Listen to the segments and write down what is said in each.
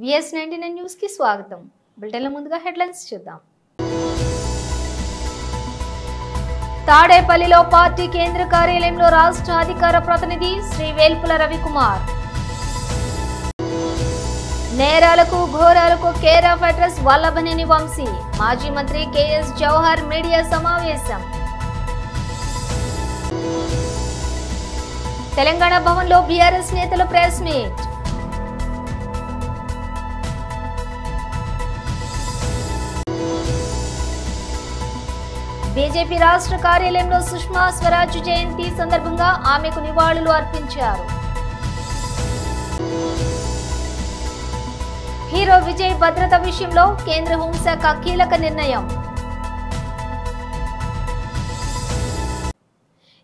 BS99 news కి స్వాగతం. బులెటిన్ల ముందుగా హెడ్లైన్స్ చూద్దాం. తాడేపల్లిలో పార్టీ కేంద్ర కార్యాలయంలో రాష్ట్ర అధికార ప్రతినిధి శ్రీ వేల్పుల రవికుమార్. నేరాలకు ఘోరాలకు care of address Vallabhaneni Vamsi. మాజీ మంత్రి KS జవహర్ మీడియా సమావేశం. తెలంగాణ భవన్లో BRS నేతల ప్రెస్ మీట్. బీజేపీ రాష్ట్ర కార్యాలయంలో సుష్మా స్వరాజ్ జయంతి సందర్భంగా ఆమెకు నివాళులు అర్పించారు. హీరో విజయ్ భద్రత విషయంలో కేంద్ర హోంశాఖ కీలక నిర్ణయం.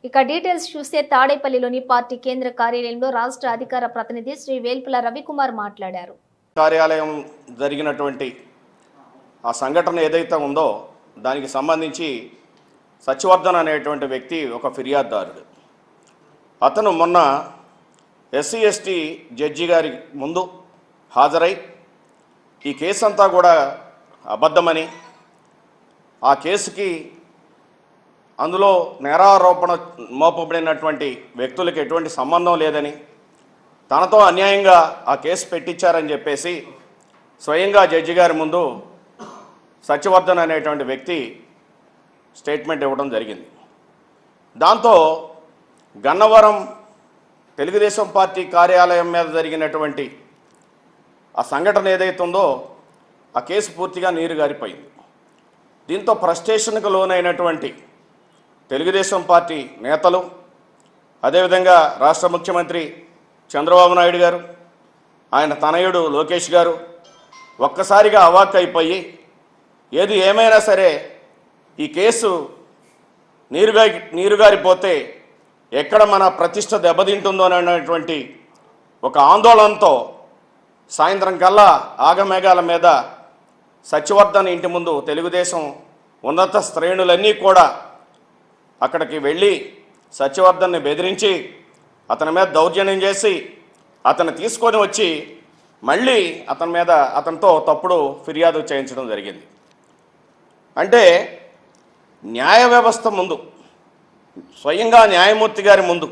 ఇక డీటెయిల్స్ చూస్తే తాడేపల్లిలోని పార్టీ కేంద్ర కార్యాలయంలో రాష్ట్ర అధికార ప్రతినిధి శ్రీ వేల్పుల రవికుమార్ మాట్లాడారు. కార్యాలయం జరిగినటువంటి ఆ సంఘటన ఏదైతే ఉందో దానికి సంబంధించి సత్యవర్ధన్ అనేటువంటి వ్యక్తి ఒక ఫిర్యాదుదారుడు. అతను మొన్న SC/ST జడ్జి గారి ముందు హాజరై ఈ కేసు అంతా కూడా అబద్ధమని, ఆ కేసుకి అందులో నేరారోపణ మోపబడినటువంటి వ్యక్తులకు ఎటువంటి సంబంధం లేదని, తనతో అన్యాయంగా ఆ కేసు పెట్టించారని చెప్పేసి స్వయంగా జడ్జి గారి ముందు సత్యవర్ధన్ అనేటువంటి వ్యక్తి స్టేట్మెంట్ ఇవ్వడం జరిగింది. దాంతో గన్నవరం తెలుగుదేశం పార్టీ కార్యాలయం మీద జరిగినటువంటి ఆ సంఘటన ఏదైతే ఉందో ఆ కేసు పూర్తిగా నీరుగారిపోయింది. దీంతో ఫ్రస్ట్రేషన్కు లోనైనటువంటి తెలుగుదేశం పార్టీ నేతలు, అదేవిధంగా రాష్ట్ర ముఖ్యమంత్రి చంద్రబాబు నాయుడు గారు, ఆయన తనయుడు లోకేష్ గారు ఒక్కసారిగా అవాక్కైపోయి ఏది ఏమైనా సరే ఈ కేసు నీరుగారిపోతే ఎక్కడ మన ప్రతిష్ట దెబ్బతింటుందో అనేటువంటి ఒక ఆందోళనతో సాయంత్రం కల్లా ఆగమేఘాల మీద సత్యవర్ధన్ ఇంటి ముందు తెలుగుదేశం ఉన్నత శ్రేణులన్నీ కూడా అక్కడికి వెళ్ళి సత్యవర్ధన్ని బెదిరించి అతని మీద దౌర్జన్యం చేసి అతన్ని తీసుకొని వచ్చి మళ్ళీ అతనితో తప్పుడు ఫిర్యాదు చేయించడం జరిగింది. అంటే న్యాయ వ్యవస్థ ముందు, స్వయంగా న్యాయమూర్తి గారి ముందు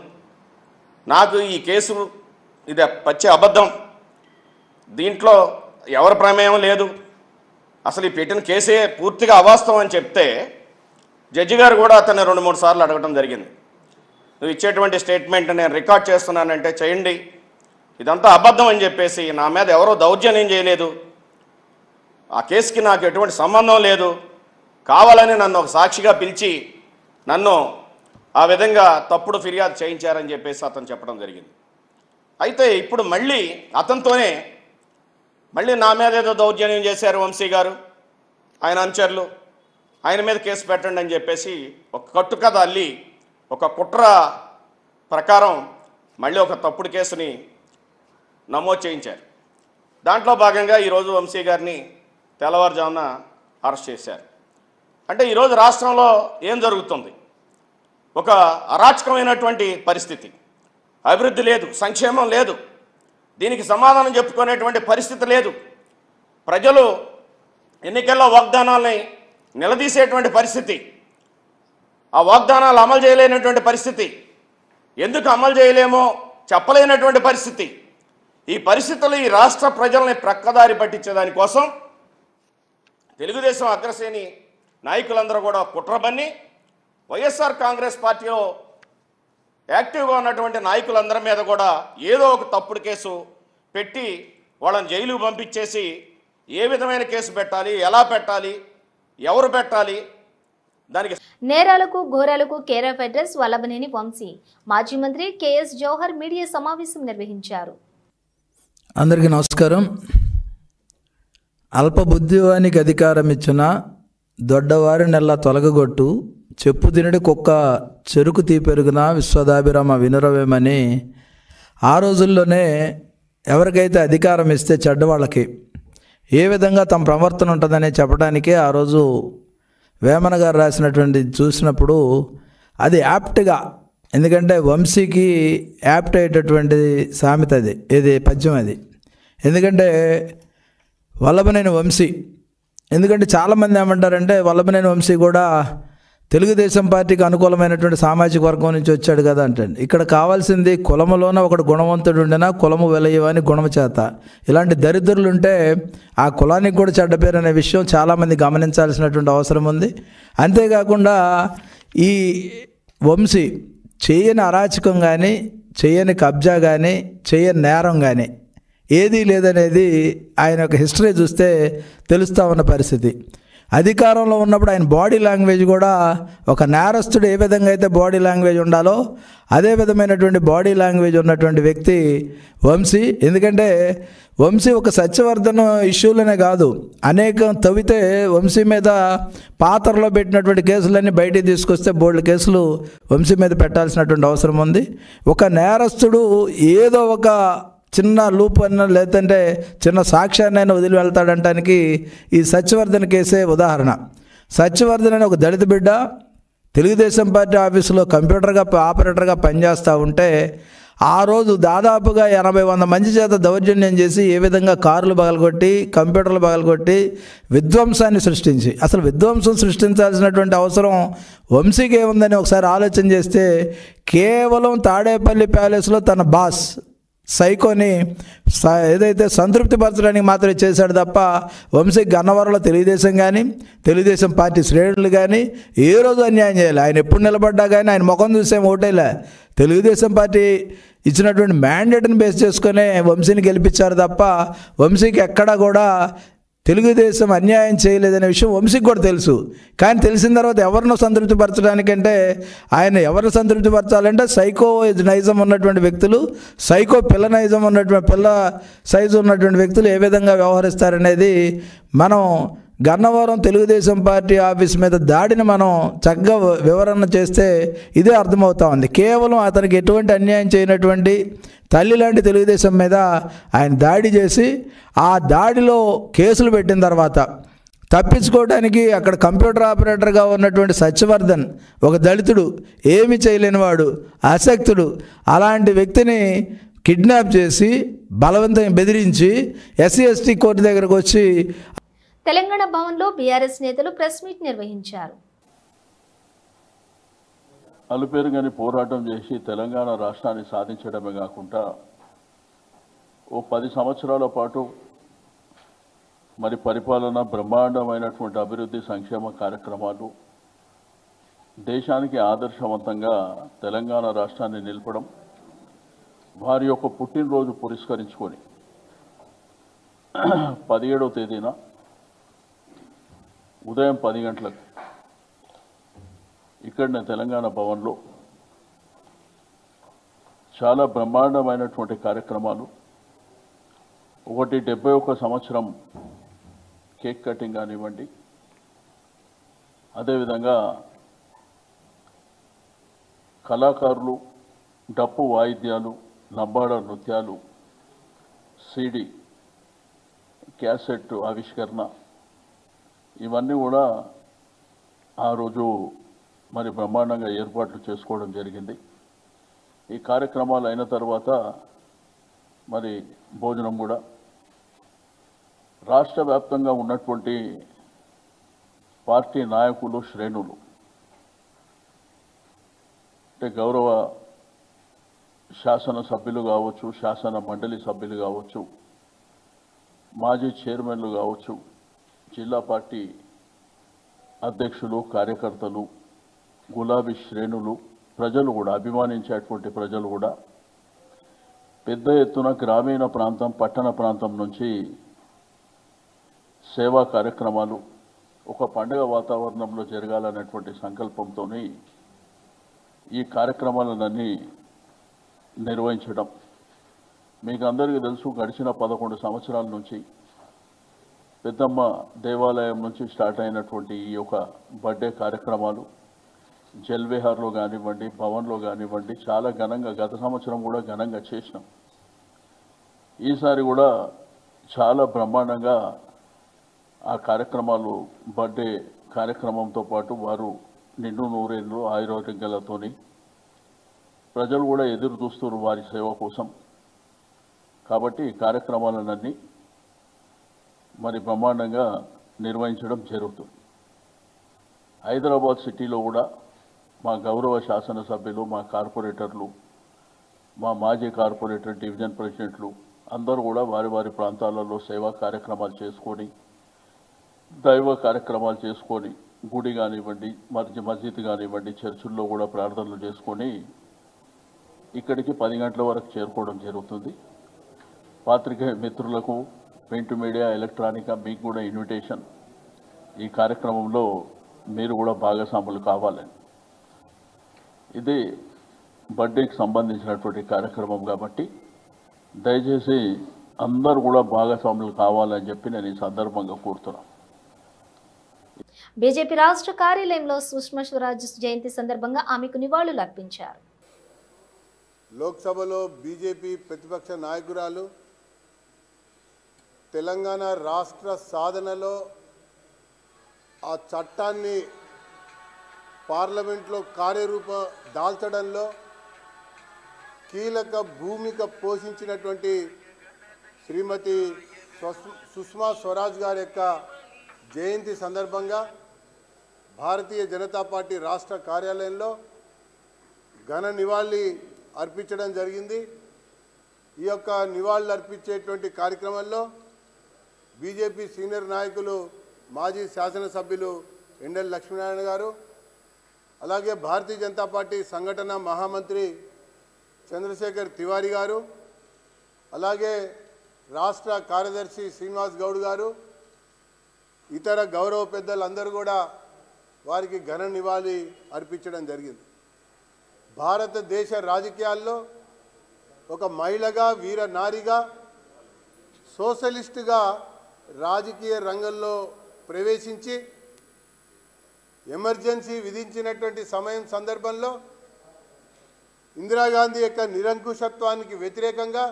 నాకు ఈ కేసు ఇది పచ్చి అబద్ధం, దీంట్లో ఎవరి ప్రమేయం లేదు, అసలు ఈ పెట్టిన కేసే పూర్తిగా అవాస్తవం అని చెప్తే జడ్జి గారు కూడా అతన్ని 2-3 సార్లు అడగడం జరిగింది. నువ్వు ఇచ్చేటువంటి స్టేట్మెంట్ నేను రికార్డ్ చేస్తున్నానంటే చేయండి, ఇదంతా అబద్ధం అని చెప్పేసి, నా మీద ఎవరో దౌర్జన్యం చేయలేదు, ఆ కేసుకి నాకు ఎటువంటి సంబంధం లేదు, కావాలని నన్ను ఒక సాక్షిగా పిలిచి నన్ను ఆ విధంగా తప్పుడు ఫిర్యాదు చేయించారని చెప్పేసి అతను చెప్పడం జరిగింది. అయితే ఇప్పుడు మళ్ళీ అతనితోనే మళ్ళీ నా మీద ఏదో దౌర్జన్యం చేశారు వంశీ గారు, ఆయన అనుచరులు, ఆయన మీద కేసు పెట్టండి అని చెప్పేసి ఒక కట్టుకథ అల్లి ఒక కుట్ర ప్రకారం మళ్ళీ ఒక తప్పుడు కేసుని నమోదు చేయించారు. దాంట్లో భాగంగా ఈరోజు వంశీ గారిని తెల్లవారుజామున అరెస్ట్ చేశారు. అంటే ఈరోజు రాష్ట్రంలో ఏం జరుగుతుంది? ఒక అరాచకమైనటువంటి పరిస్థితి, అభివృద్ధి లేదు, సంక్షేమం లేదు, దీనికి సమాధానం చెప్పుకునేటువంటి పరిస్థితి లేదు, ప్రజలు ఎన్నికల్లో వాగ్దానాలని నిలదీసేటువంటి పరిస్థితి, ఆ వాగ్దానాలు అమలు చేయలేనటువంటి పరిస్థితి, ఎందుకు అమలు చేయలేమో చెప్పలేనటువంటి పరిస్థితి. ఈ పరిస్థితులు ఈ రాష్ట్ర ప్రజల్ని ప్రక్కదారి పట్టించేదానికోసం తెలుగుదేశం అగ్రశ్రేణి నాయకులందరూ కూడా కుట్రబన్ని వైఎస్ఆర్ కాంగ్రెస్ పార్టీలో యాక్టివ్గా ఉన్నటువంటి నాయకులందరి మీద కూడా ఏదో ఒక తప్పుడు కేసు పెట్టి వాళ్ళని జైలుకు పంపించేసి ఏ విధమైన కేసు పెట్టాలి, ఎలా పెట్టాలి, ఎవరు పెట్టాలి, దానికి నేరాలకు ఘోరాలకు care of address Vallabhaneni Vamsi. మాజీ మంత్రి KS జవహర్ మీడియా సమావేశం నిర్వహించారు. అందరికీ నమస్కారం. అల్పబుద్ధివానికి అధికారం ఇచ్చిన దొడ్డవారి నెల్ల తొలగగొట్టు, చెప్పు తినడి కుక్క చెరుకు తీపెరుగున విశ్వదాభిరామ వినురవేమని ఆ రోజుల్లోనే ఎవరికైతే అధికారం ఇస్తే చెడ్డవాళ్ళకి ఏ విధంగా తమ ప్రవర్తన ఉంటుందని చెప్పడానికే ఆ రోజు వేమన గారు రాసినటువంటి చూసినప్పుడు అది యాప్ట్గా, ఎందుకంటే వంశీకి యాప్ట్ అయ్యేటటువంటి సామెత అది, ఏది పద్యం అది. ఎందుకంటే వల్లభనేని వంశీ. ఎందుకంటే చాలామంది ఏమంటారంటే వల్లభనేని వంశీ కూడా తెలుగుదేశం పార్టీకి అనుకూలమైనటువంటి సామాజిక వర్గం నుంచి వచ్చాడు కదా అంటే, ఇక్కడ కావాల్సింది కులములోన ఒకడు గుణవంతుడు ఉండినా కులము వెలయవని గుణము చేత. ఇలాంటి దరిద్రులు ఉంటే ఆ కులానికి కూడా చెడ్డ పేరు అనే విషయం చాలామంది గమనించాల్సినటువంటి అవసరం ఉంది. అంతేకాకుండా ఈ వంశీ చేయని అరాచకం కానీ, చేయని కబ్జా కానీ, చేయని నేరం కానీ ఏదీ లేదనేది ఆయన యొక్క హిస్టరీ చూస్తే తెలుస్తూ ఉన్న పరిస్థితి. అధికారంలో ఉన్నప్పుడు ఆయన బాడీ లాంగ్వేజ్ కూడా ఒక నేరస్తుడు ఏ విధంగా అయితే బాడీ లాంగ్వేజ్ ఉండాలో అదే విధమైనటువంటి బాడీ లాంగ్వేజ్ ఉన్నటువంటి వ్యక్తి వంశీ. ఎందుకంటే వంశీ ఒక సత్యవర్ధన ఇష్యూలనే కాదు, అనేకం తవ్వితే వంశీ మీద పాత్రలో పెట్టినటువంటి కేసులన్నీ బయటికి తీసుకొస్తే బోల్డ్ కేసులు వంశీ మీద పెట్టాల్సినటువంటి అవసరం ఉంది. ఒక నేరస్తుడు ఏదో ఒక చిన్న లూప్ అన్న లేదంటే చిన్న సాక్ష్యాన్ని అయినా వదిలి వెళ్తాడంటానికి ఈ సత్యవర్ధన్ కేసే ఉదాహరణ. సత్యవర్ధన్ అనే ఒక దళిత బిడ్డ తెలుగుదేశం పార్టీ ఆఫీసులో ఆపరేటర్గా పనిచేస్తూ ఉంటే ఆ రోజు దాదాపుగా 80-100 మంది చేత దౌర్జన్యం చేసి ఏ విధంగా కార్లు పగలగొట్టి కంప్యూటర్లు పగలగొట్టి విధ్వంసాన్ని సృష్టించి, అసలు విధ్వంసం సృష్టించాల్సినటువంటి అవసరం వంశీకి ఏముందని ఒకసారి ఆలోచన చేస్తే కేవలం తాడేపల్లి ప్యాలెస్లో తన బాస్ సైకోని ఏదైతే సంతృప్తిపరచడానికి మాత్రమే చేశాడు తప్ప వంశీ గన్నవరంలో తెలుగుదేశం కానీ తెలుగుదేశం పార్టీ శ్రేణులు కానీ ఏ రోజు అన్యాయం చేయాలి. ఆయన ఎప్పుడు నిలబడ్డా కానీ ఆయన ముఖం చూసేం ఓటేలే. తెలుగుదేశం పార్టీ ఇచ్చినటువంటి మ్యాండేట్ని బేస్ చేసుకునే వంశీని గెలిపించారు తప్ప వంశీకి ఎక్కడా కూడా తెలుగుదేశం అన్యాయం చేయలేదనే విషయం వంశీకి కూడా తెలుసు. కానీ తెలిసిన తర్వాత ఎవరినో సంతృప్తిపరచడానికంటే ఆయన ఎవరిని సంతృప్తిపరచాలంటే సైకో నైజం ఉన్నటువంటి వ్యక్తులు, సైకో పిల్ల నైజం ఉన్నటువంటి పిల్ల సైజు ఉన్నటువంటి వ్యక్తులు ఏ విధంగా వ్యవహరిస్తారనేది మనం గన్నవరం తెలుగుదేశం పార్టీ ఆఫీస్ మీద దాడిని మనం చక్కగా వివరణ చేస్తే ఇదే అర్థమవుతా ఉంది. కేవలం అతనికి ఎటువంటి అన్యాయం చేయనటువంటి తల్లి లాంటి తెలుగుదేశం మీద ఆయన దాడి చేసి ఆ దాడిలో కేసులు పెట్టిన తర్వాత తప్పించుకోవడానికి అక్కడ కంప్యూటర్ ఆపరేటర్గా ఉన్నటువంటి సత్యవర్ధన్ ఒక దళితుడు, ఏమి చేయలేనివాడు, అశక్తుడు, అలాంటి వ్యక్తిని కిడ్నాప్ చేసి బలవంతంగా బెదిరించి SC/ST కోర్టు దగ్గరకు వచ్చి తెలంగాణ భవన్లో బీఆర్ఎస్ నేతలు ప్రెస్ మీట్ నిర్వహించారు. అలుపేరుగాని పోరాటం చేసి తెలంగాణ రాష్ట్రాన్ని సాధించడమే కాకుండా ఓ 10 సంవత్సరాల పాటు మరి పరిపాలన బ్రహ్మాండమైనటువంటి అభివృద్ధి సంక్షేమ కార్యక్రమాలు దేశానికి ఆదర్శవంతంగా తెలంగాణ రాష్ట్రాన్ని నిలపడం, వారి యొక్క పుట్టినరోజు పురస్కరించుకొని 17వ తేదీన ఉదయం 10 గంటలకు ఇక్కడనే తెలంగాణ భవన్లో చాలా బ్రహ్మాండమైనటువంటి కార్యక్రమాలు, ఒకటి 71 సంవత్సరం కేక్ కటింగ్ కానివ్వండి, అదేవిధంగా కళాకారులు డప్పు వాయిద్యాలు, లంబాడ నృత్యాలు, CD క్యాసెట్ ఆవిష్కరణ, ఇవన్నీ కూడా ఆ రోజు మరి బ్రహ్మాండంగా ఏర్పాట్లు చేసుకోవడం జరిగింది. ఈ కార్యక్రమాలు అయిన తర్వాత మరి భోజనం కూడా రాష్ట్ర వ్యాప్తంగా ఉన్నటువంటి పార్టీ నాయకులు, శ్రేణులు, అంటే గౌరవ శాసన సభ్యులు కావచ్చు, శాసన మండలి సభ్యులు కావచ్చు, మాజీ చైర్మన్లు కావచ్చు, జిల్లా పార్టీ అధ్యక్షులు, కార్యకర్తలు, గులాబీ శ్రేణులు, ప్రజలు కూడా, అభిమానించేటువంటి ప్రజలు కూడా పెద్ద ఎత్తున గ్రామీణ ప్రాంతం, పట్టణ ప్రాంతం నుంచి సేవా కార్యక్రమాలు ఒక పండుగ వాతావరణంలో జరగాలనేటువంటి సంకల్పంతో ఈ కార్యక్రమాలన్నీ నిర్వహించడం. మీకు అందరికీ తెలుసు, గడిచిన 11 సంవత్సరాల నుంచి పెద్దమ్మ దేవాలయం నుంచి స్టార్ట్ అయినటువంటి ఈ యొక్క బర్త్డే కార్యక్రమాలు జల్విహార్లో కానివ్వండి, భవన్లో కానివ్వండి, చాలా ఘనంగా, గత సంవత్సరం కూడా ఘనంగా చేసినాం. ఈసారి కూడా చాలా బ్రహ్మాండంగా ఆ కార్యక్రమాలు, బర్త్డే కార్యక్రమంతో పాటు వారు నిండు నూరేళ్ళు ఆయురోగ్యాలతోని ప్రజలు కూడా ఎదురు చూస్తున్నారు వారి సేవ కోసం. కాబట్టి ఈ కార్యక్రమాలన్నీ మరి బ్రహ్మాండంగా నిర్వహించడం జరుగుతుంది. హైదరాబాద్ సిటీలో కూడా మా గౌరవ శాసనసభ్యులు, మా కార్పొరేటర్లు, మా మాజీ కార్పొరేటర్, డివిజన్ ప్రెసిడెంట్లు అందరూ కూడా వారి వారి ప్రాంతాలలో సేవా కార్యక్రమాలు చేసుకొని, దైవ కార్యక్రమాలు చేసుకొని, గుడి కానివ్వండి, మస్జిద్ కానివ్వండి, చర్చిల్లో కూడా ప్రార్థనలు చేసుకొని ఇక్కడికి 10 గంటల వరకు చేరుకోవడం జరుగుతుంది. పాత్రికేయ మిత్రులకు, ప్రింట్ మీడియా, ఎలక్ట్రానిక్ మీకు కూడా ఇన్విటేషన్. ఈ కార్యక్రమంలో మీరు కూడా భాగస్వాములు కావాలని. ఇది బర్త్డేకి సంబంధించినటువంటి కార్యక్రమం కాబట్టి దయచేసి అందరూ కూడా భాగస్వాములు కావాలని చెప్పి నేను ఈ సందర్భంగా కోరుతున్నాను. బీజేపీ రాష్ట్ర కార్యాలయంలో సుష్మా స్వరాజ్ జయంతి సందర్భంగా ఆమెకు నివాళులు అర్పించారు. లోక్సభలో బీజేపీ ప్రతిపక్ష నాయకురాలు తెలంగాణ రాష్ట్ర సాధనలో ఆ చట్టాన్ని పార్లమెంట్లో కార్యరూపం దాల్చడంలో కీలక భూమిక పోషించినటువంటి శ్రీమతి సుష్మా స్వరాజ్ గారి యొక్క జయంతి సందర్భంగా భారతీయ జనతా పార్టీ రాష్ట్ర కార్యాలయంలో ఘన నివాళి అర్పించడం జరిగింది. ఈ యొక్క నివాళులు అర్పించేటువంటి కార్యక్రమంలో బీజేపీ సీనియర్ నాయకులు, మాజీ శాసనసభ్యులు ఎండెల్ లక్ష్మీనారాయణ గారు, అలాగే భారతీయ జనతా పార్టీ సంఘటన మహామంత్రి చంద్రశేఖర్ తివారీ గారు, అలాగే రాష్ట్ర కార్యదర్శి శ్రీనివాస్ గౌడ్ గారు, ఇతర గౌరవ పెద్దలందరూ కూడా వారికి ఘన నివాళి అర్పించడం జరిగింది. భారతదేశ రాజకీయాల్లో ఒక మహిళగా, వీర నారిగా, సోషలిస్టుగా రాజకీయ రంగంలో ప్రవేశించి ఎమర్జెన్సీ విధించినటువంటి సమయం సందర్భంలో ఇందిరాగాంధీ యొక్క నిరంకుశత్వానికి వ్యతిరేకంగా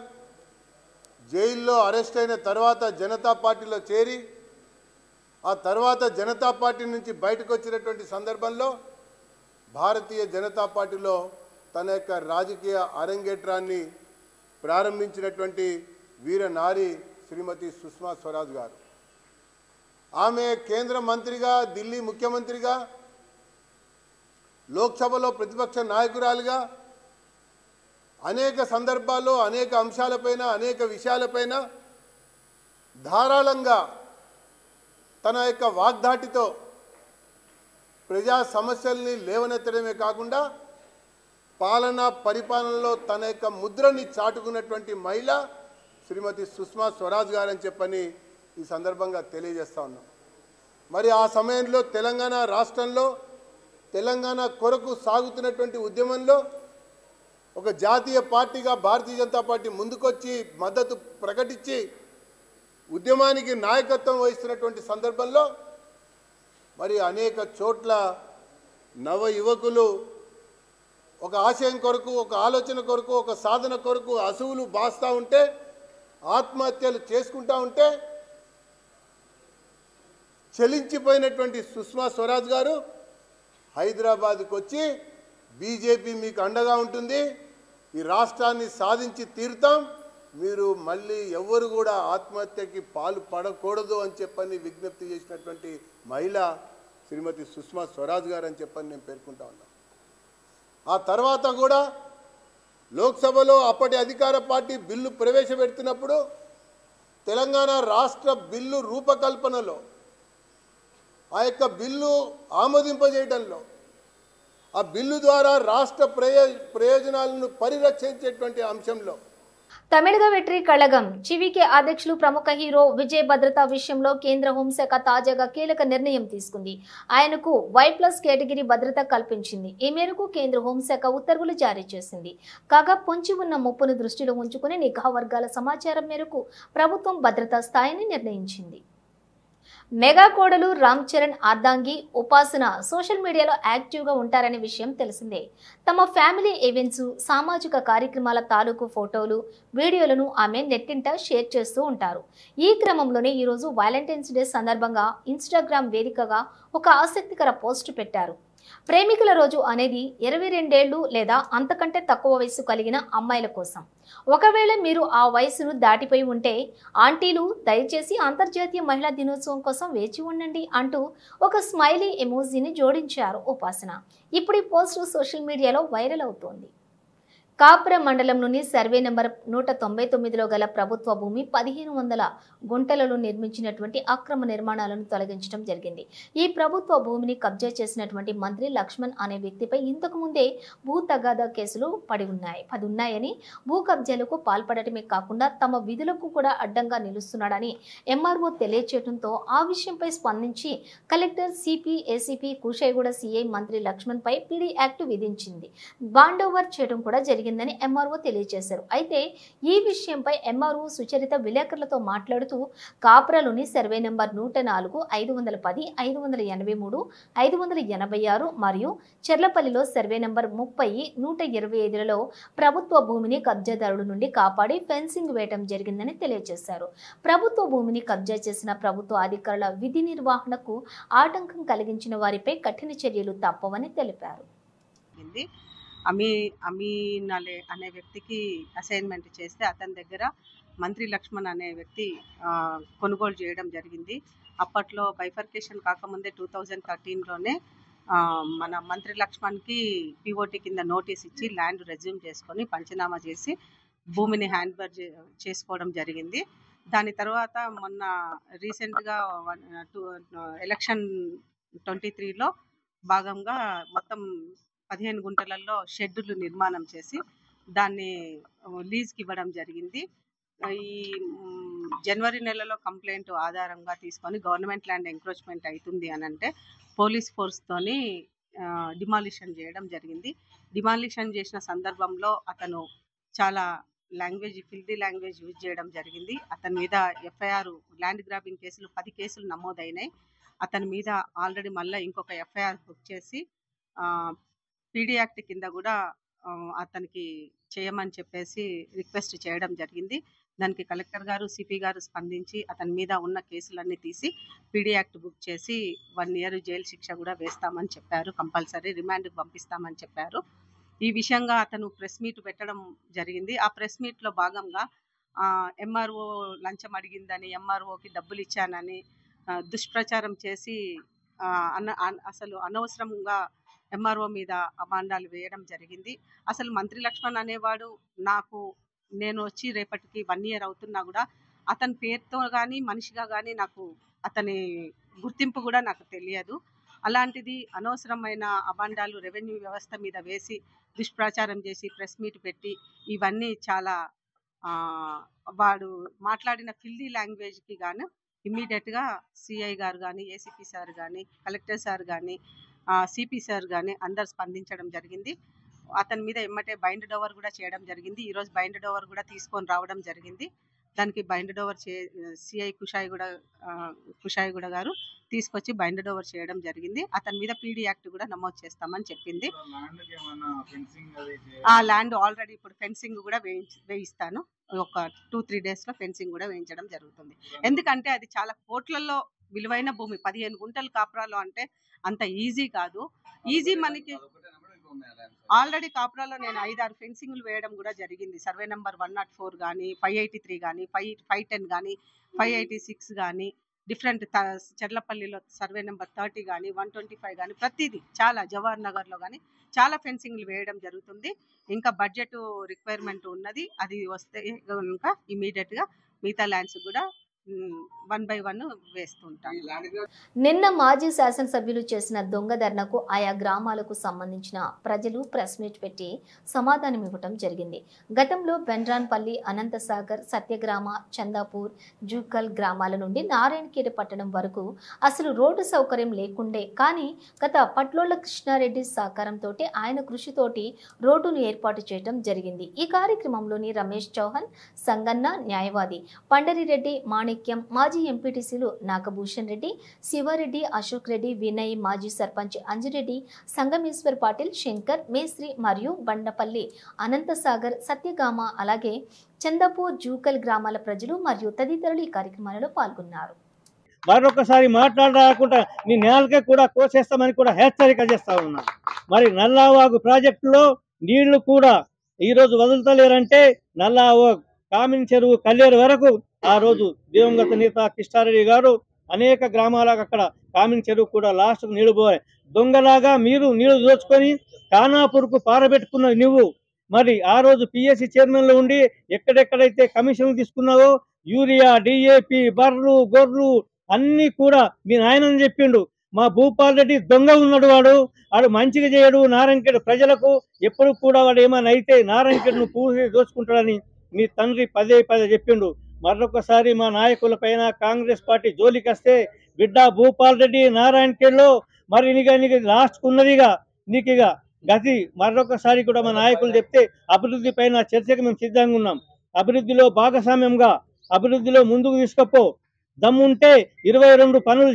జైల్లో అరెస్ట్ అయిన తర్వాత జనతా పార్టీలో చేరి ఆ తర్వాత జనతా పార్టీ నుంచి బయటకు వచ్చినటువంటి సందర్భంలో భారతీయ జనతా పార్టీలో తన యొక్క రాజకీయ అరంగేట్రాన్ని ప్రారంభించినటువంటి వీర నారి శ్రీమతి సుష్మా స్వరాజ్ గారు. ఆమె కేంద్ర మంత్రిగా, ఢిల్లీ ముఖ్యమంత్రిగా, లోక్సభలో ప్రతిపక్ష నాయకురాలుగా అనేక సందర్భాల్లో అనేక అంశాలపైన, అనేక విషయాలపైన ధారాళంగా తన యొక్క వాగ్దాటితో ప్రజా సమస్యల్ని లేవనెత్తడమే కాకుండా పాలనా పరిపాలనలో తన యొక్క ముద్రని చాటుకున్నటువంటి మహిళ శ్రీమతి సుష్మా స్వరాజ్ గారని చెప్పని ఈ సందర్భంగా తెలియజేస్తా ఉన్నాం. మరి ఆ సమయంలో తెలంగాణ రాష్ట్రంలో తెలంగాణ కొరకు సాగుతున్నటువంటి ఉద్యమంలో ఒక జాతీయ పార్టీగా భారతీయ జనతా పార్టీ ముందుకొచ్చి మద్దతు ప్రకటించి ఉద్యమానికి నాయకత్వం వహిస్తున్నటువంటి సందర్భంలో మరి అనేక చోట్ల నవ యువకులు ఒక ఆశయం కొరకు, ఒక ఆలోచన కొరకు, ఒక సాధన కొరకు అసువులు బాస్తూ ఉంటే, ఆత్మహత్యలు చేసుకుంటూ ఉంటే చలించిపోయినటువంటి సుష్మా స్వరాజ్ గారు హైదరాబాద్కు వచ్చి బీజేపీ మీకు అండగా ఉంటుంది, ఈ రాష్ట్రాన్ని సాధించి తీరుతాం, మీరు మళ్ళీ ఎవ్వరు కూడా ఆత్మహత్యకి పాలు పడకూడదు అని చెప్పని విజ్ఞప్తి చేసినటువంటి మహిళ శ్రీమతి సుష్మా స్వరాజ్ గారు అని చెప్పని నేను పేర్కొంటా ఉన్నాను. ఆ తర్వాత కూడా లోక్సభలో అప్పటి అధికార పార్టీ బిల్లు ప్రవేశపెడుతున్నప్పుడు తెలంగాణ రాష్ట్ర బిల్లు రూపకల్పనలో ఆ యొక్క బిల్లు ఆమోదింపజేయడంలో ఆ బిల్లు ద్వారా రాష్ట్ర ప్రయోజనాలను పరిరక్షించేటువంటి అంశంలో తమిళగ వెట్రి కళగం చివికే అధ్యక్షులు ప్రముఖ హీరో విజయ్ భద్రతా విషయంలో కేంద్ర హోంశాఖ తాజాగా కీలక నిర్ణయం తీసుకుంది. ఆయనకు Y+ కేటగిరీ భద్రత కల్పించింది. ఈ మేరకు కేంద్ర హోంశాఖ ఉత్తర్వులు జారీ చేసింది. కాగా పొంచి ఉన్న ముప్పును దృష్టిలో ఉంచుకుని నిఘా వర్గాల సమాచారం మేరకు ప్రభుత్వం భద్రతా స్థాయిని నిర్ణయించింది. మెగా కోడలు రామ్ చరణ్ అర్ధాంగి ఉపాసన సోషల్ మీడియాలో యాక్టివ్గా ఉంటారనే విషయం తెలిసిందే. తమ ఫ్యామిలీ ఈవెంట్స్, సామాజిక కార్యక్రమాల తాలూకు ఫోటోలు, వీడియోలను ఆమె నెట్టింట షేర్ చేస్తూ ఉంటారు. ఈ క్రమంలోనే ఈరోజు వ్యాలంటైన్స్ డే సందర్భంగా ఇన్స్టాగ్రామ్ వేదికగా ఒక ఆసక్తికర పోస్ట్ పెట్టారు. ప్రేమికుల రోజు అనేది 22 ఏళ్లు లేదా అంతకంటే తక్కువ వయసు కలిగిన అమ్మాయిల కోసం. ఒకవేళ మీరు ఆ వయసును దాటిపోయి ఉంటే ఆంటీలు దయచేసి అంతర్జాతీయ మహిళా దినోత్సవం కోసం వేచి ఉండండి అంటూ ఒక స్మైలీ ఎమోజీని జోడించారు ఉపాసన. ఇప్పుడు ఈ పోస్టు సోషల్ మీడియాలో వైరల్ అవుతోంది. కాపురం మండలంలోని సర్వే నెంబర్ 199లో గల ప్రభుత్వ భూమి 1500 గుంటలలో నిర్మించినటువంటి అక్రమ నిర్మాణాలను తొలగించడం జరిగింది. ఈ ప్రభుత్వ భూమిని కబ్జా చేసినటువంటి మంత్రి లక్ష్మణ్ అనే వ్యక్తిపై ఇంతకు ముందే భూ తగాదా కేసులు 10 ఉన్నాయని, భూ కబ్జాలకు పాల్పడటమే కాకుండా తమ విధులకు కూడా అడ్డంగా నిలుస్తున్నాడని ఎంఆర్ఓ తెలియచేయడంతో ఆ విషయంపై స్పందించి collector CP ACP Kushaiguda CI మంత్రి లక్ష్మణ్ పై పీడీ యాక్ట్ విధించింది. బాండ్ ఓవర్ చేయడం కూడా జరిగిందని ఎంఆర్ఓ తెలియజేశారు. అయితే ఈ విషయంపై ఎంఆర్ఓ సుచరిత విలేకరులతో మాట్లాడుతూ కాపురలోని సర్వే నెంబర్ 104, 510, 583, 586 మరియు చెర్లపల్లిలో సర్వే నెంబర్ 30, 125లలో ప్రభుత్వ భూమిని కబ్జాదారుల నుండి కాపాడి ఫెన్సింగ్ వేయడం జరిగిందని తెలియజేశారు. ప్రభుత్వ భూమిని కబ్జా చేసిన ప్రభుత్వ అధికారుల విధి నిర్వహణకు ఆటంకం కలిగించిన వారిపై కఠిన చర్యలు తప్పవని తెలిపారు. అమీన్ అనే వ్యక్తికి అసైన్మెంట్ చేస్తే అతని దగ్గర మంత్రి లక్ష్మణ్ అనే వ్యక్తి కొనుగోలు చేయడం జరిగింది. అప్పట్లో బైఫర్కేషన్ కాకముందే 2013లోనే మన మంత్రి లక్ష్మణ్కి పిఓటి కింద నోటీస్ ఇచ్చి ల్యాండ్ రెజ్యూమ్ చేసుకొని పంచనామా చేసి భూమిని హ్యాండ్ ఓవర్ చేసుకోవడం జరిగింది. దాని తర్వాత మొన్న రీసెంట్గా ఎలక్షన్ 23లో భాగంగా మొత్తం 15 గుంటలలో షెడ్యూలు నిర్మాణం చేసి దాన్ని లీజ్కి ఇవ్వడం జరిగింది. ఈ జనవరి నెలలో కంప్లైంట్ ఆధారంగా తీసుకొని గవర్నమెంట్ ల్యాండ్ ఎంక్రోచ్మెంట్ అవుతుంది అని అంటే పోలీస్ ఫోర్స్తోని డిమాలిషన్ చేయడం జరిగింది. డిమాలిషన్ చేసిన సందర్భంలో అతను చాలా ఫిల్దీ లాంగ్వేజ్ యూజ్ చేయడం జరిగింది. అతని మీద ఎఫ్ఐఆర్ ల్యాండ్ గ్రాబింగ్ కేసులు 10 కేసులు నమోదైనాయి. అతని మీద ఆల్రెడీ మళ్ళీ ఇంకొక ఎఫ్ఐఆర్ బుక్ చేసి పీడీ యాక్ట్ కింద కూడా అతనికి చేయమని చెప్పేసి రిక్వెస్ట్ చేయడం జరిగింది. దానికి కలెక్టర్ గారు, సిపి గారు స్పందించి అతని మీద ఉన్న కేసులన్నీ తీసి పీడీ యాక్ట్ బుక్ చేసి 1 ఇయర్ జైలు శిక్ష కూడా వేస్తామని చెప్పారు. కంపల్సరీ రిమాండ్కి పంపిస్తామని చెప్పారు. ఈ విషయంగా అతను ప్రెస్ మీట్ పెట్టడం జరిగింది. ఆ ప్రెస్ మీట్లో భాగంగా ఎంఆర్ఓ లంచం అడిగిందని, ఎంఆర్ఓకి డబ్బులు ఇచ్చానని దుష్ప్రచారం చేసి అసలు అనవసరంగా ఎంఆర్ఓ మీద అభాండాలు వేయడం జరిగింది. అసలు మంత్రి లక్ష్మణ్ అనేవాడు నేను వచ్చి రేపటికి 1 ఇయర్ అవుతున్నా కూడా అతని పేరుతో కానీ మనిషిగా కానీ నాకు అతని గుర్తింపు కూడా నాకు తెలియదు. అలాంటిది అనవసరమైన అభాండాలు రెవెన్యూ వ్యవస్థ మీద వేసి దుష్ప్రచారం చేసి ప్రెస్ మీట్ పెట్టి ఇవన్నీ చాలా వాడు మాట్లాడిన ఫిల్దీ లాంగ్వేజ్కి గాను ఇమ్మీడియట్గా సిఐ గారు కానీ, ఏసీపీ సార్ కానీ, కలెక్టర్ సార్ కానీ, సిపి సార్ కానీ అందరు స్పందించడం జరిగింది. అతని మీద ఎమ్మటే బైండ్ ఓవర్ కూడా చేయడం జరిగింది. ఈరోజు బైండ్ ఓవర్ కూడా తీసుకొని రావడం జరిగింది. దానికి బైండ్ ఓవర్ సిఐ కుషాయిగూడ గారు తీసుకొచ్చి బైండ్ ఓవర్ చేయడం జరిగింది. అతని మీద పీడీ యాక్ట్ కూడా నమోదు చేస్తామని చెప్పింది. ఆ ల్యాండ్ ఆల్రెడీ ఇప్పుడు ఫెన్సింగ్ కూడా వేయిస్తాను. ఒక 2-3 డేస్లో ఫెన్సింగ్ కూడా వేయించడం జరుగుతుంది. ఎందుకంటే అది చాలా కోట్లలో విలువైన భూమి. 15 గుంటలు కాపురాలు అంటే అంత ఈజీ కాదు. ఈజీ మనకి ఆల్రెడీ కాపురాలో నేను 5-6 ఫెన్సింగ్లు వేయడం కూడా జరిగింది. సర్వే నెంబర్ 104 కానీ, 583 కానీ, 510 కానీ, 586 కానీ, డిఫరెంట్ చెర్లపల్లిలో సర్వే నెంబర్ 30 కానీ, 125 కానీ, ప్రతిదీ చాలా జవహర్ నగర్లో కానీ చాలా ఫెన్సింగ్లు వేయడం జరుగుతుంది. ఇంకా బడ్జెట్ రిక్వైర్మెంట్ ఉన్నది. అది వస్తే కనుక ఇమీడియట్గా మిగతా ల్యాండ్స్ కూడా 1 by 1 వేస్తుంటాను. నిన్న మాజీ శాసనసభ్యులు చేసిన దొంగ ధర్నాకు ఆయా గ్రామాలకు సంబంధించిన ప్రజలు ప్రెస్ మీట్ పెట్టి సమాధానం ఇవ్వటం జరిగింది. గతంలో బెండ్రాన్పల్లి, అనంతసాగర్, సత్యగ్రామ, చందాపూర్, జూకల్ గ్రామాల నుండి నారాయణఖేడ్ పట్టణం వరకు అసలు రోడ్డు సౌకర్యం లేకుండే. కానీ గత పట్లోళ్ల కృష్ణారెడ్డి సహకారంతో ఆయన కృషితోటి రోడ్డును ఏర్పాటు చేయడం జరిగింది. ఈ కార్యక్రమంలోని రమేష్ చౌహాన్, సంగన్న, న్యాయవాది పండరిరెడ్డి, మాణిక్యం, మాజీ ఎంపీటీసీలు నాగభూషణ్ రెడ్డి, శివారెడ్డి, అశోక్ రెడ్డి, వినయ్, మాజీ సర్పంచ్ అంజిరెడ్డి, సంగమేశ్వర్ పాటిల్, శంకర్, మేస్త్రి మరియు బండపల్లి, అనంతసాగర్, సత్యగామ, అలాగే చందాపూర్, జూకల్ గ్రామాల ప్రజలు మరియు తదితరులు ఈ కార్యక్రమాలలో పాల్గొన్నారు. మరొకసారి మాట్లాడకుండా నీ నేలకే కూడా కోసేస్తామని కూడా హెచ్చరిక చేస్తా ఉన్నా. మరి నల్లావాగు ప్రాజెక్టులో నీళ్లు కూడా ఈరోజు వదులుతలేరంటే నల్లావాగు కామిన్ చెరువు కల్లేరు వరకు ఆ రోజు దివంగత నేత కిష్టారెడ్డి గారు అనేక గ్రామాలకు అక్కడ కామిన్ చెరువు కూడా లాస్ట్కు నీళ్లు పోయాయి. దొంగలాగా మీరు నీళ్లు దోచుకొని ఖానాపూర్కు పారబెట్టుకున్న నువ్వు మరి ఆ రోజు పిఎస్సి చైర్మన్లో ఉండి ఎక్కడెక్కడైతే కమిషన్ తీసుకున్నావో యూరియా, డిఏపి, బర్రు, గొర్రు అన్నీ కూడా మీ నాయనని చెప్పిండు. మా భూపాల్ రెడ్డి దొంగ ఉన్నాడు, వాడు మంచిగా చేయడు. నారాయణఖేడ్ ప్రజలకు ఎప్పుడు కూడా వాడు ఏమైనా అయితే నారాయణఖేడ్ను పూర్తి దోచుకుంటాడని మీ తండ్రి పదే పదే చెప్పిండు. మరొకసారి మా నాయకుల పైన కాంగ్రెస్ పార్టీ జోలికి వస్తే బిడ్డ భూపాల్ రెడ్డి నారాయణఖేడ్లో మరి నీకు లాస్ట్కు ఉన్నదిగా నీకు ఇక గతి. మరొకసారి కూడా మా నాయకులు చెప్తే అభివృద్ధి పైన చర్చకు మేము సిద్ధంగా ఉన్నాం. అభివృద్ధిలో భాగస్వామ్యంగా అభివృద్ధిలో ముందుకు తీసుకపో. దమ్ముంటే 22 పనులు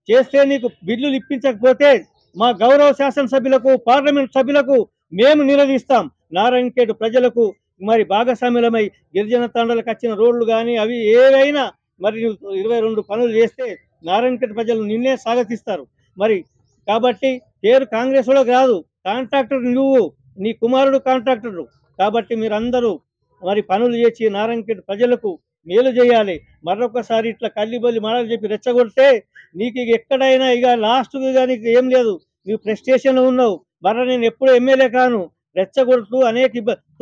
చేస్తే నీకు బిల్లులు ఇప్పించకపోతే మా గౌరవ శాసనసభ్యులకు, పార్లమెంట్ సభ్యులకు మేము నిలదీస్తాం. నారాయణఖేడ్ ప్రజలకు మరి భాగస్వామ్యులమై గిరిజన తండాలకు వచ్చిన రోడ్లు కానీ అవి ఏవైనా మరి 22 పనులు చేస్తే నారాయణఖేడ్ ప్రజలు నిన్నే స్వాగతిస్తారు. మరి కాబట్టి పేరు కాంగ్రెస్ వాళ్ళకి రాదు, కాంట్రాక్టర్ నువ్వు, నీ కుమారుడు కాంట్రాక్టరు. కాబట్టి మీరందరూ మరి పనులు చేసి నారాయణఖేడ్ ప్రజలకు మేలు చేయాలి. మరొకసారి ఇట్లా కల్లిబొల్లి మాటలు చెప్పి రెచ్చగొడితే నీకు ఎక్కడైనా ఇక లాస్ట్గా నీకు ఏం లేదు, నువ్వు ప్రెస్టేషన్లో ఉన్నావు. మరి నేను ఎప్పుడు ఎమ్మెల్యే కాను. రెచ్చగొడుతూ అనేక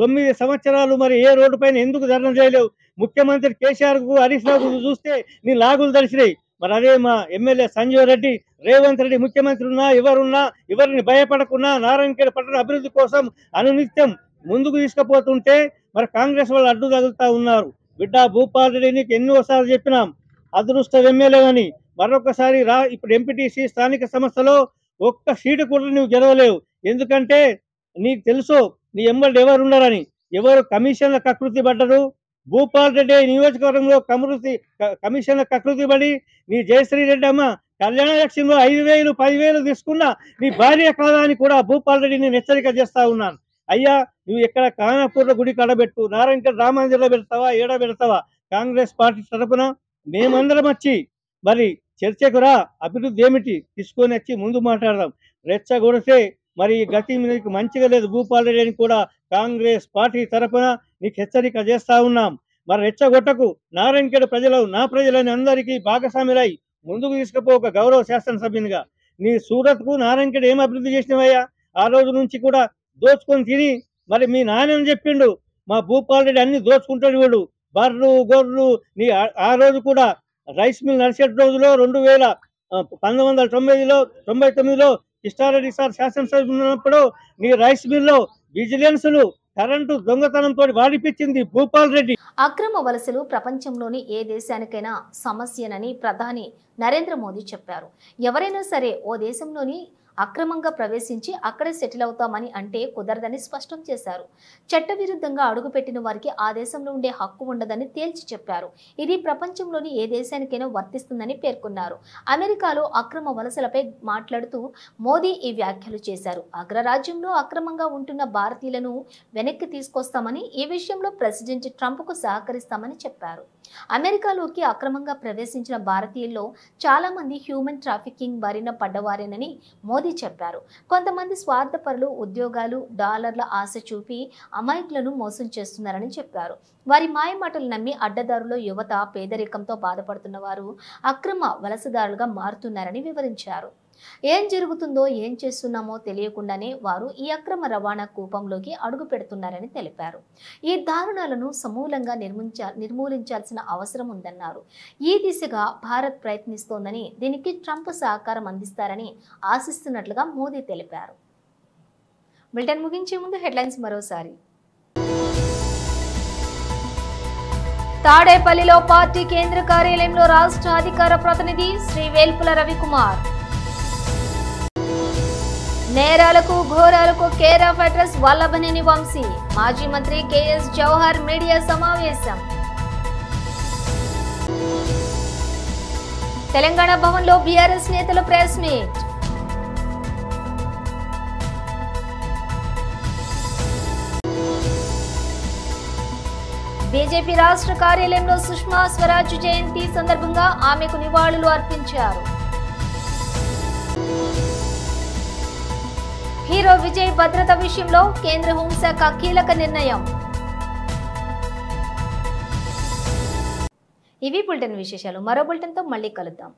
9 సంవత్సరాలు మరి ఏ రోడ్డు పైన ఎందుకు ధర్నా చేయలేవు? ముఖ్యమంత్రి కేసీఆర్కు, హరీష్ రావుకు చూస్తే నీ లాగులు దర్శినాయి. మరి అదే మా ఎమ్మెల్యే సంజీవ్ రెడ్డి, రేవంత్ రెడ్డి ముఖ్యమంత్రి ఉన్నా ఎవరిని భయపడకుండా నారాయణఖేడ్ పట్టణ అభివృద్ధి కోసం అనునిత్యం ముందుకు తీసుకుపోతుంటే మరి కాంగ్రెస్ వాళ్ళు అడ్డు తగులుతా ఉన్నారు. బిడ్డ భూపాల్ రెడ్డి నీకు ఎన్నోసార్లు చెప్పినాం అదృష్ట ఎమ్మెల్యే అని. మరొకసారి ఇప్పుడు ఎంపీటీసీ స్థానిక సంస్థలో ఒక్క సీటు కూడా నువ్వు గెలవలేవు. ఎందుకంటే నీకు తెలుసు నీ ఎమ్మెల్యే ఎవరు ఉన్నారని. ఎవరు కమిషన్ల కకృతి పడ్డరు. భూపాల్ రెడ్డి నియోజకవర్గంలో కమిషన్ల కకృతి పడి నీ జయశ్రీ రెడ్డి అమ్మ కళ్యాణ లక్ష్యంలో 5,000, 10,000 తీసుకున్నా నీ భార్య కాదా అని కూడా భూపాల్ రెడ్డి నేను హెచ్చరిక చేస్తా ఉన్నాను. అయ్యా నువ్వు ఎక్కడ ఖానాపూర్లో గుడి కడబెట్టు, నారాయణఖేడ్ రామాంజలో పెడతావా, ఏడ పెడతావా? కాంగ్రెస్ పార్టీ తరఫున మేమందరం వచ్చి మరి చర్చకు రా, అభివృద్ధి ఏమిటి తీసుకొని వచ్చి ముందు మాట్లాడదాం. రెచ్చగొడితే మరి ఈ గతి నీకు మంచిగా లేదు భూపాల్ రెడ్డి అని కూడా కాంగ్రెస్ పార్టీ తరఫున నీకు హెచ్చరిక చేస్తా ఉన్నాం. మరి రెచ్చగొట్టకు. నారాయణఖేడ్ ప్రజలు నా ప్రజలని అందరికీ భాగస్వాములై ముందుకు తీసుకుపో. ఒక గౌరవ శాసనసభ్యునిగా నీ సూరత్కు నారాయణఖేడ్ ఏం అభివృద్ధి చేసినవయ్యా? ఆ రోజు నుంచి కూడా దోచుకొని తిని మరి మీ నాయనని చెప్పిండు మా భూపాల్ రెడ్డి అన్ని దోచుకుంటాడు వీడు. బర్రు, గొర్రు నీ ఆ రోజు కూడా రైస్ మిల్ నడిచే రోజులో 1999లో కిష్టారెడ్డి సార్ శాసనసభ ఉన్నప్పుడు నీ రైస్ మిల్లో విజిలెన్స్లు కరెంటు దొంగతనంతో వాడిపించింది భూపాల్ రెడ్డి. అక్రమ వలసలు ప్రపంచంలోని ఏ దేశానికైనా సమస్యనని ప్రధాని నరేంద్ర మోదీ చెప్పారు. ఎవరైనా సరే ఓ దేశంలోని అక్రమంగా ప్రవేశించి అక్కడే సెటిల్ అవుతామని అంటే కుదరదని స్పష్టం చేశారు. చట్టవిరుద్ధంగా అడుగుపెట్టిన వారికి ఆ దేశంలో ఉండే హక్కు ఉండదని తేల్చి చెప్పారు. ఇది ప్రపంచంలోని ఏ దేశానికైనా వర్తిస్తుందని పేర్కొన్నారు. అమెరికాలో అక్రమ వలసలపై మాట్లాడుతూ మోదీ ఈ వ్యాఖ్యలు చేశారు. అగ్రరాజ్యంలో అక్రమంగా ఉంటున్న భారతీయులను వెనక్కి తీసుకొస్తామని, ఈ విషయంలో ప్రెసిడెంట్ ట్రంప్కు సహకరిస్తామని చెప్పారు. అమెరికాలోకి అక్రమంగా ప్రవేశించిన భారతీయుల్లో చాలా మంది హ్యూమన్ ట్రాఫికింగ్ బారిన పడ్డవారేనని మోదీ చెప్పారు. కొంతమంది స్వార్థపరులు ఉద్యోగాలు, డాలర్ల ఆశ చూపి అమాయకులను మోసం చేస్తున్నారని చెప్పారు. వారి మాయమాటలు నమ్మి అడ్డదారులో యువత, పేదరికంతో బాధపడుతున్న వారు అక్రమ వలసదారులుగా మారుతున్నారని వివరించారు. ఏం జరుగుతుందో ఏం చేస్తున్నామో తెలియకుండానే వారు ఈ అక్రమ రవాణా కూపంలోకి అడుగు పెడుతున్నారని తెలిపారు. ఈ దారుణాలను సమూలంగా నిర్మూలించాల్సిన అవసరం ఉందన్నారు. ఈ దిశగా భారత్ ప్రయత్నిస్తోందని, దీనికి ట్రంప్ సహకారం అందిస్తారని ఆశిస్తున్నట్లుగా మోదీ తెలిపారు. బులెటిన్ ముగించే ముందు హెడ్లైన్స్ మరోసారి. తాడేపల్లిలో పార్టీ కేంద్ర కార్యాలయంలో రాష్ట్ర అధికార ప్రతినిధి శ్రీ వేల్పుల రవికుమార్. నేరాలకు ఘోరాలకు care of address Vallabhaneni Vamsi. మాజీ మంత్రి కేఎస్ జవహర్ మీడియా సమావేశం. తెలంగాణ భవన్లో బీఆర్ఎస్ నేతల ప్రెస్ మీట్. బీజేపీ రాష్ట్ర కార్యాలయంలో సుష్మా స్వరాజ్ జయంతి సందర్భంగా ఆమెకు నివాళులు అర్పించారు. హీరో విజయ్ భద్రత విషయంలో కేంద్ర హోంశాఖ కీలక నిర్ణయం. ఇవి బులెటిన్ విశేషాలు. మరో బులెటిన్తో మళ్ళీ కలుద్దాం.